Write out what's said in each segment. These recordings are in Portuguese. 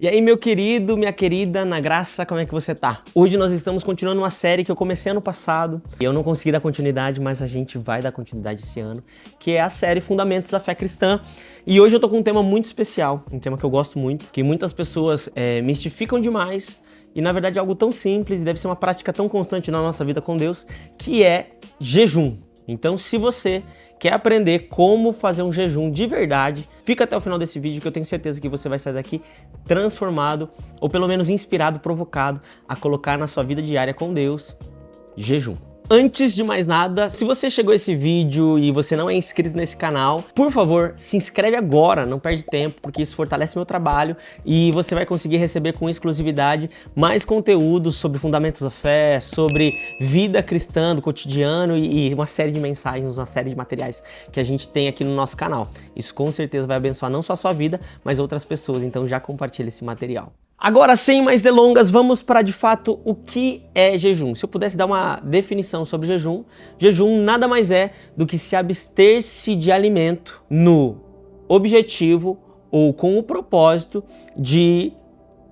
E aí, meu querido, minha querida, na graça, como é que você tá? Hoje nós estamos continuando uma série que eu comecei ano passado e eu não consegui dar continuidade, mas a gente vai dar continuidade esse ano, que é a série Fundamentos da Fé Cristã. E hoje eu tô com um tema muito especial, um tema que eu gosto muito, que muitas pessoas mistificam demais e na verdade é algo tão simples e deve ser uma prática tão constante na nossa vida com Deus, que é jejum. Então, se você quer aprender como fazer um jejum de verdade, fica até o final desse vídeo que eu tenho certeza que você vai sair daqui transformado, ou pelo menos inspirado, provocado a colocar na sua vida diária com Deus, jejum. Antes de mais nada, se você chegou a esse vídeo e você não é inscrito nesse canal, por favor, se inscreve agora, não perde tempo, porque isso fortalece meu trabalho e você vai conseguir receber com exclusividade mais conteúdo sobre fundamentos da fé, sobre vida cristã do cotidiano e uma série de mensagens, uma série de materiais que a gente tem aqui no nosso canal. Isso com certeza vai abençoar não só a sua vida, mas outras pessoas, então já compartilha esse material. Agora, sem mais delongas, vamos para de fato o que é jejum. Se eu pudesse dar uma definição sobre jejum, jejum nada mais é do que se abster-se de alimento no objetivo ou com o propósito de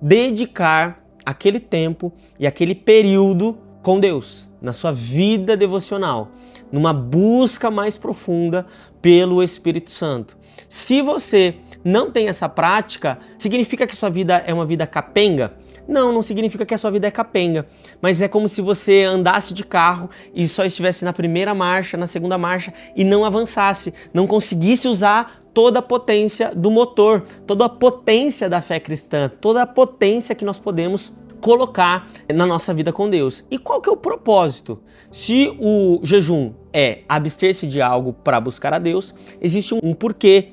dedicar aquele tempo e aquele período com Deus, na sua vida devocional, numa busca mais profunda pelo Espírito Santo. Se você não tem essa prática, significa que sua vida é uma vida capenga? Não, não significa que a sua vida é capenga, mas é como se você andasse de carro e só estivesse na primeira marcha, na segunda marcha e não avançasse, não conseguisse usar toda a potência do motor, toda a potência da fé cristã, toda a potência que nós podemos colocar na nossa vida com Deus. E qual que é o propósito? Se o jejum é abster-se de algo para buscar a Deus, existe um porquê.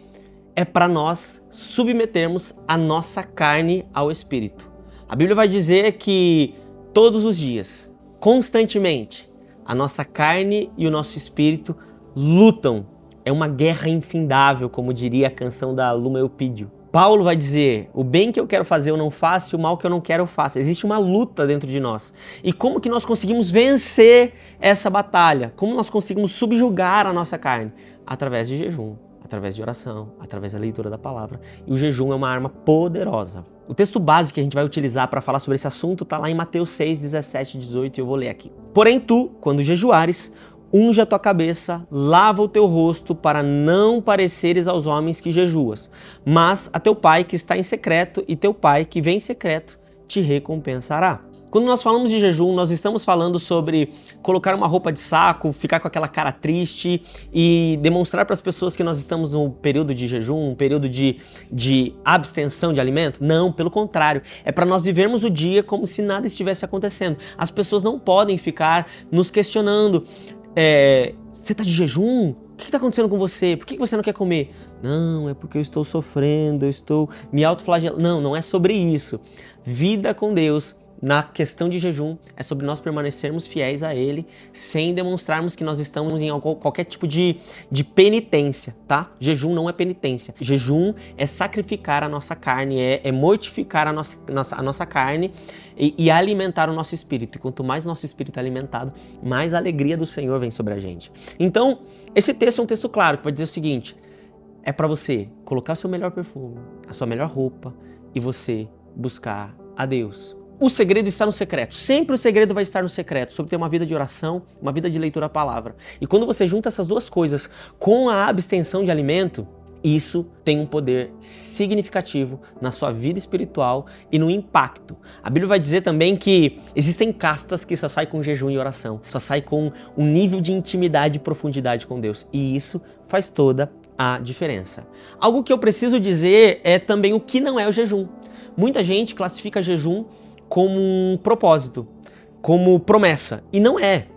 É para nós submetermos a nossa carne ao Espírito. A Bíblia vai dizer que todos os dias, constantemente, a nossa carne e o nosso espírito lutam. É uma guerra infindável, como diria a canção da Luma Eupídio. Paulo vai dizer, o bem que eu quero fazer eu não faço, e o mal que eu não quero eu faço. Existe uma luta dentro de nós. E como que nós conseguimos vencer essa batalha? Como nós conseguimos subjugar a nossa carne? Através de jejum, através de oração, através da leitura da palavra. E o jejum é uma arma poderosa. O texto base que a gente vai utilizar para falar sobre esse assunto está lá em Mateus 6, 17 e 18, e eu vou ler aqui. Porém tu, quando jejuares, unge a tua cabeça, lava o teu rosto, para não pareceres aos homens que jejuas, mas a teu pai que está em secreto, e teu pai que vem em secreto te recompensará. Quando nós falamos de jejum, nós estamos falando sobre colocar uma roupa de saco, ficar com aquela cara triste e demonstrar para as pessoas que nós estamos num período de jejum, um período de abstenção de alimento? Não, pelo contrário. É para nós vivermos o dia como se nada estivesse acontecendo. As pessoas não podem ficar nos questionando. Você está de jejum? O que está acontecendo com você? Por que você não quer comer? Não, é porque eu estou sofrendo, eu estou me autoflagelando. Não, não é sobre isso. Vida com Deus, na questão de jejum, é sobre nós permanecermos fiéis a Ele, sem demonstrarmos que nós estamos em qualquer tipo de penitência, tá? Jejum não é penitência. Jejum é sacrificar a nossa carne, é mortificar a nossa carne e alimentar o nosso espírito. E quanto mais nosso espírito é alimentado, mais a alegria do Senhor vem sobre a gente. Então, esse texto é um texto claro, que vai dizer o seguinte: é para você colocar o seu melhor perfume, a sua melhor roupa e você buscar a Deus. O segredo está no secreto. Sempre o segredo vai estar no secreto, sobre ter uma vida de oração, uma vida de leitura da palavra. E quando você junta essas duas coisas com a abstenção de alimento, isso tem um poder significativo na sua vida espiritual e no impacto. A Bíblia vai dizer também que existem castas que só saem com jejum e oração, só saem com um nível de intimidade e profundidade com Deus. E isso faz toda a diferença. Algo que eu preciso dizer é também o que não é o jejum. Muita gente classifica jejum como um propósito, como promessa. E não é.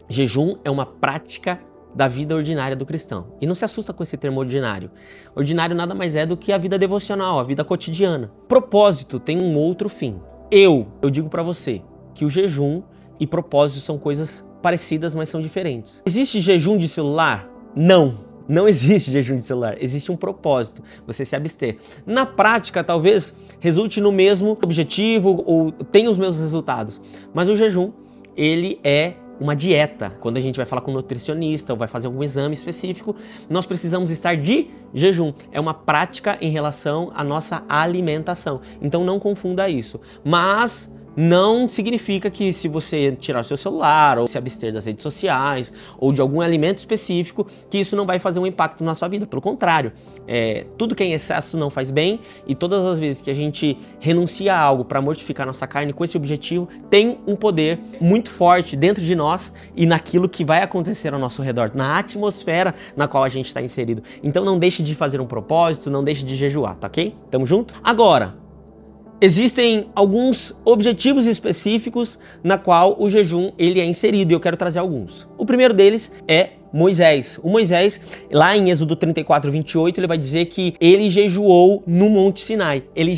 Jejum é uma prática da vida ordinária do cristão. E não se assusta com esse termo ordinário. Ordinário nada mais é do que a vida devocional, a vida cotidiana. Propósito tem um outro fim. Eu digo para você que o jejum e propósito são coisas parecidas, mas são diferentes. Existe jejum de celular? Não. Não existe jejum de celular, existe um propósito, você se abster. Na prática, talvez resulte no mesmo objetivo ou tenha os mesmos resultados, mas o jejum, ele é uma dieta. Quando a gente vai falar com um nutricionista ou vai fazer algum exame específico, nós precisamos estar de jejum. É uma prática em relação à nossa alimentação. Então não confunda isso. Mas não significa que se você tirar o seu celular ou se abster das redes sociais ou de algum alimento específico, que isso não vai fazer um impacto na sua vida. Pelo contrário, tudo que é em excesso não faz bem, e todas as vezes que a gente renuncia a algo para mortificar nossa carne com esse objetivo, tem um poder muito forte dentro de nós e naquilo que vai acontecer ao nosso redor, na atmosfera na qual a gente está inserido. Então não deixe de fazer um propósito, não deixe de jejuar, tá ok? Tamo junto? Agora, existem alguns objetivos específicos na qual o jejum ele é inserido, e eu quero trazer alguns. O primeiro deles é Moisés. O Moisés, lá em Êxodo 34, 28, ele vai dizer que ele jejuou no Monte Sinai. Ele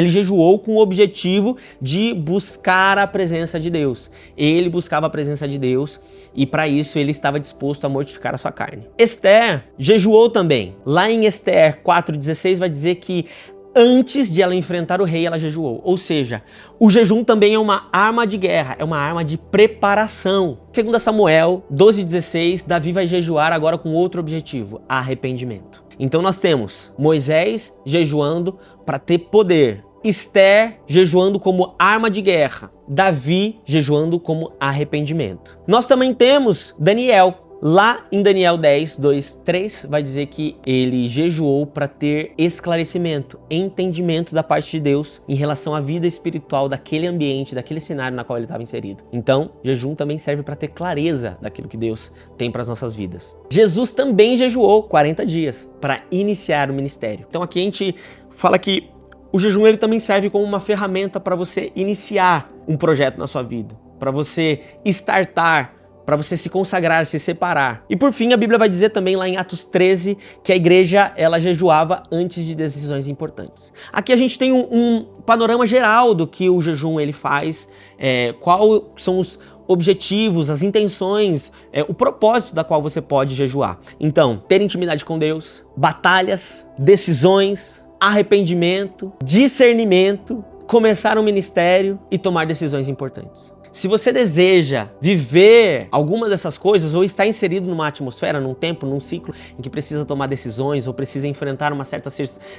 jejuou com o objetivo de buscar a presença de Deus. Ele buscava a presença de Deus e para isso ele estava disposto a mortificar a sua carne. Esther jejuou também. Lá em Esther 4,16 vai dizer que antes de ela enfrentar o rei, ela jejuou. Ou seja, o jejum também é uma arma de guerra, é uma arma de preparação. Segundo Samuel 12,16, Davi vai jejuar agora com outro objetivo, arrependimento. Então nós temos Moisés jejuando para ter poder, Esther jejuando como arma de guerra, Davi jejuando como arrependimento. Nós também temos Daniel. Lá em Daniel 10, 2, 3, vai dizer que ele jejuou para ter esclarecimento, entendimento da parte de Deus em relação à vida espiritual daquele ambiente, daquele cenário na qual ele estava inserido. Então, jejum também serve para ter clareza daquilo que Deus tem para as nossas vidas. Jesus também jejuou 40 dias para iniciar o ministério. Então aqui a gente fala que o jejum ele também serve como uma ferramenta para você iniciar um projeto na sua vida, para você startar, para você se consagrar, se separar. E por fim, a Bíblia vai dizer também lá em Atos 13 que a igreja ela jejuava antes de decisões importantes. Aqui a gente tem um panorama geral do que o jejum ele faz, quais são os objetivos, as intenções, o propósito da qual você pode jejuar. Então, ter intimidade com Deus, batalhas, decisões, arrependimento, discernimento, começar um ministério e tomar decisões importantes. Se você deseja viver alguma dessas coisas ou está inserido numa atmosfera, num tempo, num ciclo em que precisa tomar decisões ou precisa enfrentar uma certa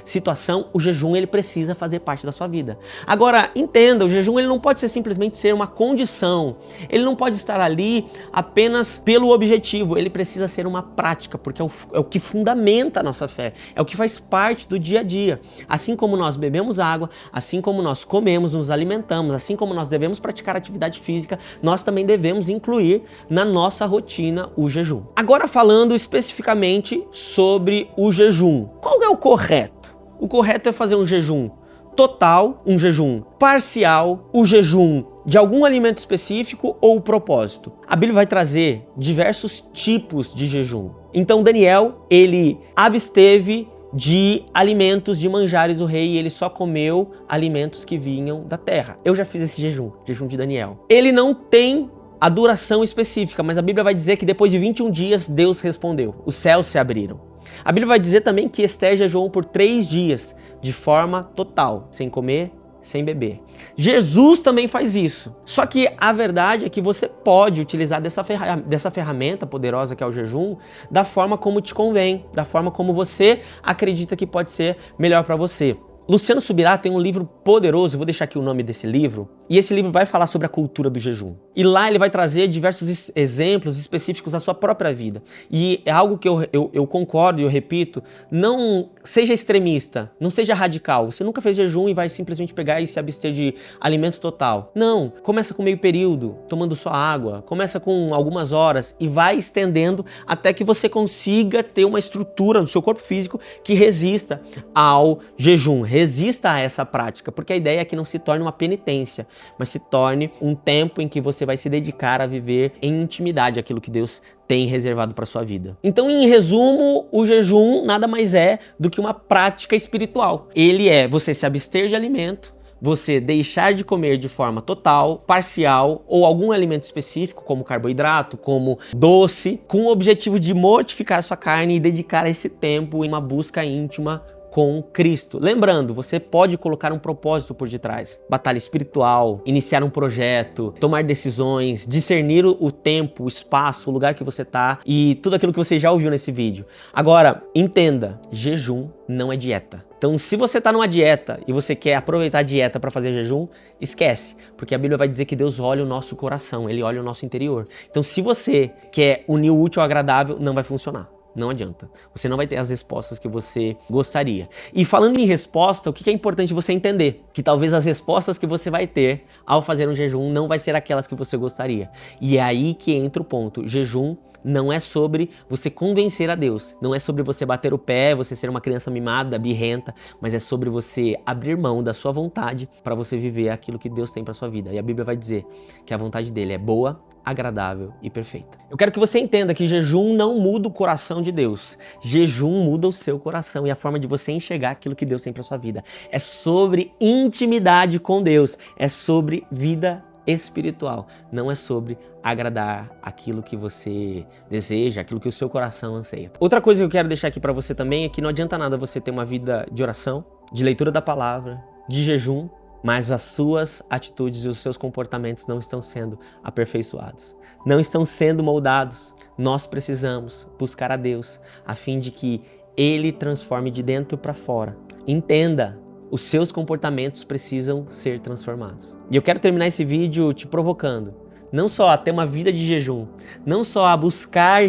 situação, o jejum ele precisa fazer parte da sua vida. Agora, entenda, o jejum ele não pode simplesmente ser uma condição, ele não pode estar ali apenas pelo objetivo, ele precisa ser uma prática, porque é o que fundamenta a nossa fé, é o que faz parte do dia a dia. Assim como nós bebemos água, assim como nós comemos, nos alimentamos, assim como nós devemos praticar atividade física, nós também devemos incluir na nossa rotina o jejum. Agora falando especificamente sobre o jejum. Qual é o correto? O correto é fazer um jejum total, um jejum parcial, o jejum de algum alimento específico ou o propósito. A Bíblia vai trazer diversos tipos de jejum. Então Daniel, ele absteve de alimentos, de manjares do rei, e ele só comeu alimentos que vinham da terra. Eu já fiz esse jejum de Daniel. Ele não tem a duração específica, mas a Bíblia vai dizer que depois de 21 dias Deus respondeu, os céus se abriram. A Bíblia vai dizer também que Esther jejuou por 3 dias, de forma total, sem comer, sem beber. Jesus também faz isso. Só que a verdade é que você pode utilizar dessa ferramenta poderosa que é o jejum da forma como te convém, da forma como você acredita que pode ser melhor para você. Luciano Subirá tem um livro poderoso, eu vou deixar aqui o nome desse livro, e esse livro vai falar sobre a cultura do jejum. E lá ele vai trazer diversos exemplos específicos da sua própria vida. E é algo que eu concordo e eu repito, não seja extremista, não seja radical. Você nunca fez jejum e vai simplesmente pegar e se abster de alimento total. Não, começa com meio período, tomando só água, começa com algumas horas e vai estendendo até que você consiga ter uma estrutura do seu corpo físico que resista ao jejum, resista a essa prática, porque a ideia é que não se torne uma penitência, mas se torne um tempo em que você vai se dedicar a viver em intimidade aquilo que Deus tem reservado para sua vida. Então, em resumo, o jejum nada mais é do que uma prática espiritual. Ele é você se abster de alimento, você deixar de comer de forma total, parcial ou algum alimento específico, como carboidrato, como doce, com o objetivo de mortificar a sua carne e dedicar esse tempo em uma busca íntima com Cristo. Lembrando, você pode colocar um propósito por detrás. Batalha espiritual, iniciar um projeto, tomar decisões, discernir o tempo, o espaço, o lugar que você está e tudo aquilo que você já ouviu nesse vídeo. Agora, entenda, jejum não é dieta. Então, se você está numa dieta e você quer aproveitar a dieta para fazer jejum, esquece, porque a Bíblia vai dizer que Deus olha o nosso coração, Ele olha o nosso interior. Então, se você quer unir o útil ao agradável, não vai funcionar. Não adianta. Você não vai ter as respostas que você gostaria. E falando em resposta, o que é importante você entender? Que talvez as respostas que você vai ter ao fazer um jejum não vai ser aquelas que você gostaria. E é aí que entra o ponto. Jejum não é sobre você convencer a Deus. Não é sobre você bater o pé, você ser uma criança mimada, birrenta, mas é sobre você abrir mão da sua vontade para você viver aquilo que Deus tem para sua vida. E a Bíblia vai dizer que a vontade dele é boa, agradável e perfeita. Eu quero que você entenda que jejum não muda o coração de Deus. Jejum muda o seu coração e a forma de você enxergar aquilo que Deus tem para sua vida. É sobre intimidade com Deus, é sobre vida espiritual, não é sobre agradar aquilo que você deseja, aquilo que o seu coração anseia. Outra coisa que eu quero deixar aqui para você também é que não adianta nada você ter uma vida de oração, de leitura da palavra, de jejum, mas as suas atitudes e os seus comportamentos não estão sendo aperfeiçoados, não estão sendo moldados. Nós precisamos buscar a Deus a fim de que Ele transforme de dentro para fora. Entenda, os seus comportamentos precisam ser transformados. E eu quero terminar esse vídeo te provocando, não só a ter uma vida de jejum, não só a buscar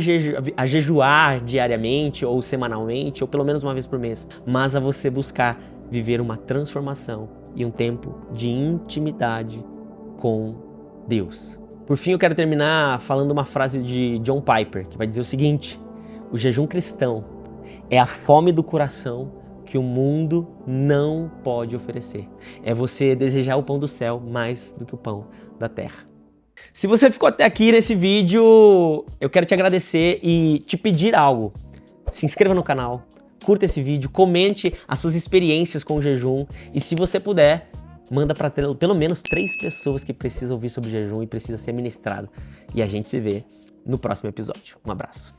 a jejuar diariamente ou semanalmente, ou pelo menos uma vez por mês, mas a você buscar viver uma transformação e um tempo de intimidade com Deus. Por fim, eu quero terminar falando uma frase de John Piper, que vai dizer o seguinte: o jejum cristão é a fome do coração que o mundo não pode oferecer. É você desejar o pão do céu mais do que o pão da terra. Se você ficou até aqui nesse vídeo, eu quero te agradecer e te pedir algo. Se inscreva no canal, curta esse vídeo, comente as suas experiências com o jejum e se você puder, manda para pelo menos 3 pessoas que precisam ouvir sobre jejum e precisa ser ministrado. E a gente se vê no próximo episódio. Um abraço.